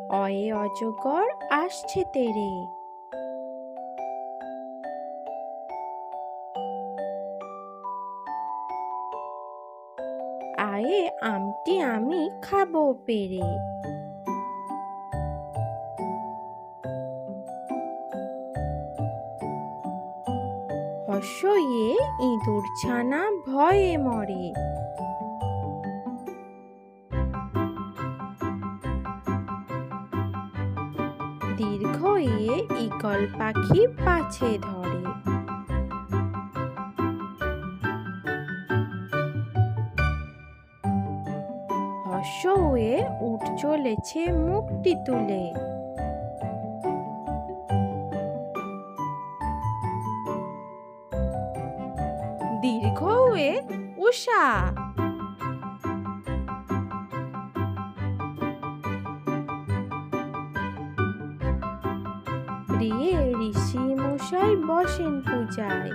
অয়ে অজগর আসছে তেড়ে। আয়ে আমটি আমি খাবো পেড়ে। হর্ষইয়ে ইঁদুর ছানা ভয়ে মরে। দীর্ঘয়ে ঈগল পাখি পাছে ধরে। হর্ষইয়ে উট চলেছে মুখটি তুলে। দীর্ঘয়ে উষা। রিয়ে ঋষি মশাই বসেন পূজায়।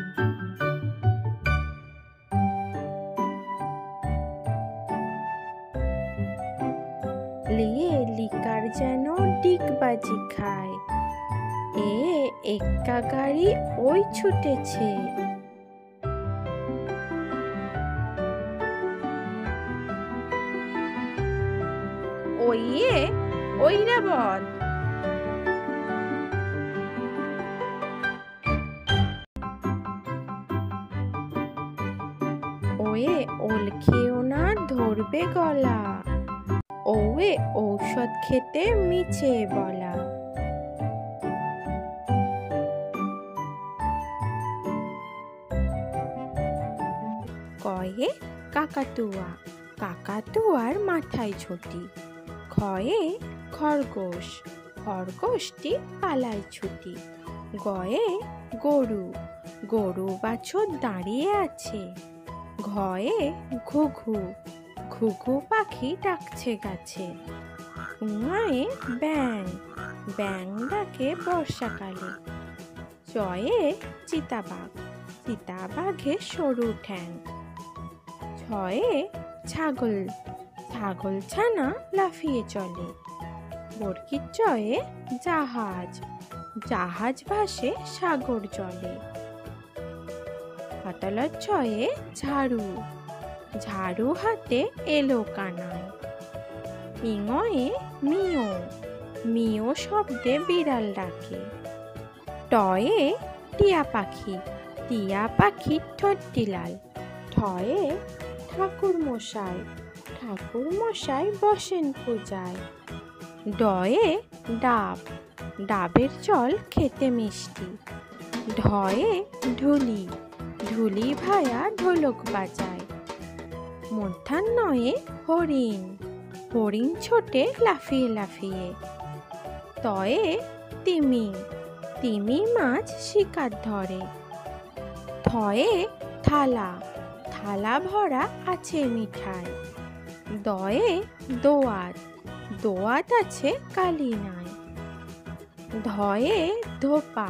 লিয়ে লিকার যেন ডিগবাজি খায়। এক্কা গাড়ি ওই ছুটেছে। ওইয়ে ঐরাবত। ওয়ে ওল খেও না ধরবে গলা। ওয়ে ঔষধ খেতে মিছে বলা। কয়ে কাকাতুয়া, কাকাতুয়ার মাথায় ঝুঁটি। খয়ে খরগোশ, খরগোশটি পালায় ছুটি। গয়ে গরু, গরু বাছুর দাঁড়িয়ে আছে। ঘয়ে ঘুঘু, ঘুঘু পাখি ডাকছে গাছে। উঙায়ে ব্যাং, ব্যাং ডাকে বর্ষাকালে। চয়ে চিতাবাঘ, চিতাবাঘের সরু ঠ্যাং। ছয়ে ছাগল, ছাগল ছানা লাফিয়ে চলে। বরকির চয়ে জাহাজ, জাহাজ ভাসে সাগর জলে। পাতালার ছয়ে ঝাড়ু, ঝাড়ু হাতে এলো কানায়। ইঙয়ে মিও, মিও শব্দে বিড়াল ডাকে। টয়ে টিয়া পাখি, টিয়া পাখির ঠোঁটটি লাল। ঠয়ে ঠাকুর মশাই, ঠাকুর মশাই বসেন পূজায়। ডয়ে ডাব, ডাবের জল খেতে মিষ্টি। ঢয়ে ঢুলি, ঢুলি ভায়া ঢোলক বাজায়। মধ্যাহ্নয়ে হরিণ, হরিণ ছোটে লাফিয়ে লাফিয়ে। তয়ে তিমি, তিমি মাছ শিকার ধরে। থয়ে থালা, থালা ভরা আছে মিঠাই। দয়ে দোয়াত, দোয়াত আছে কালি নাই। ধয়ে ধোপা,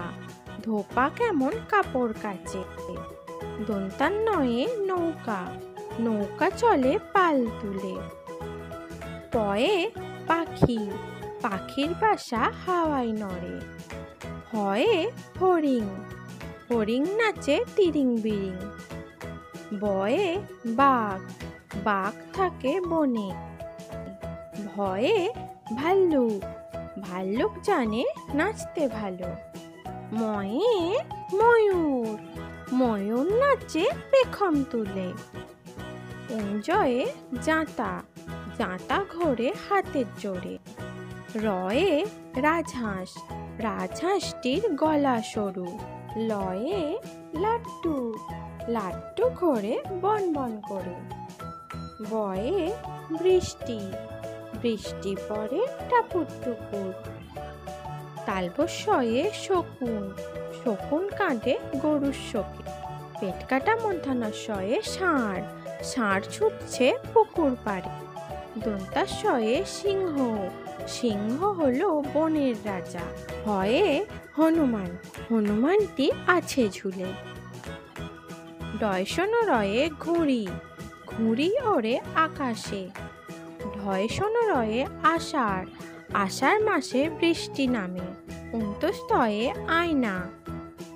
ধোপা কেমন কাপড় কাচে। দন্তান্নয়ে নৌকা, নৌকা চলে পাল তুলে। পয়ে পাখি, পাখির বাসা হাওয়ায় নড়ে। হয়ে হরিণ, হরিণ নাচে তিরিং বিরিং। বয়ে বাঘ, বাঘ থাকে বনে। ভয়ে ভাল্লুক, ভাল্লুক জানে নাচতে ভালো। ময়ে ময়ূর, ময়ূর নাচে পেখম তুলে। উঞ্জয়ে জাঁতা, জাঁতা ঘোরে হাতের জোরে। রয়ে রাজহাঁস, রাজহাঁসটির গলা সরু। লয়ে লাট্টু, লাট্টু ঘোরে বন বন করে। বয়ে বৃষ্টি, বৃষ্টি পড়ে টাপুর টুপুর। তালবস্যয়ে শকুন, শকুন কাঁদে গরুর শোকে। পেট কাটা মধ্যাহ্নস্যয়ে ষাঁড়, ষাঁড় ছুটছে পুকুর পাড়ে। দন্তাস্যয়ে সিংহ, সিংহ হলো বনের রাজা। হয়ে হনুমান, হনুমানটি আছে ঝুলে। ডয়সনরয়ে ঘুড়ি, ঘুড়ি ওড়ে আকাশে। ঢয়সনরয়ে আষাঢ়, আষাঢ় মাসে বৃষ্টি নামে, অন্তস্তয়ে আয়না,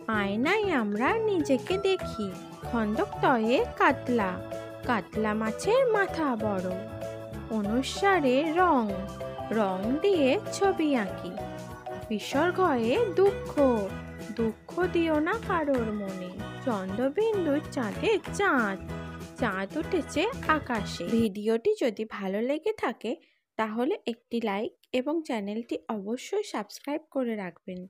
আয়নায় আমরা নিজেকে দেখি। খন্দকতয়ে কাতলা, কাতলা মাছের মাথা বড়। অনুস্বারে রং, রং দিয়ে ছবি আঁকি। বিসর্গয়ে দুঃখ, দুঃখ দিও না কারোর মনে। চন্দ্রবিন্দুর চাঁদে চাঁদ, চাঁদ উঠেছে আকাশে। ভিডিওটি যদি ভালো লেগে থাকে তাহলে একটি লাইক এবং চ্যানেলটি অবশ্যই সাবস্ক্রাইব করে রাখবেন।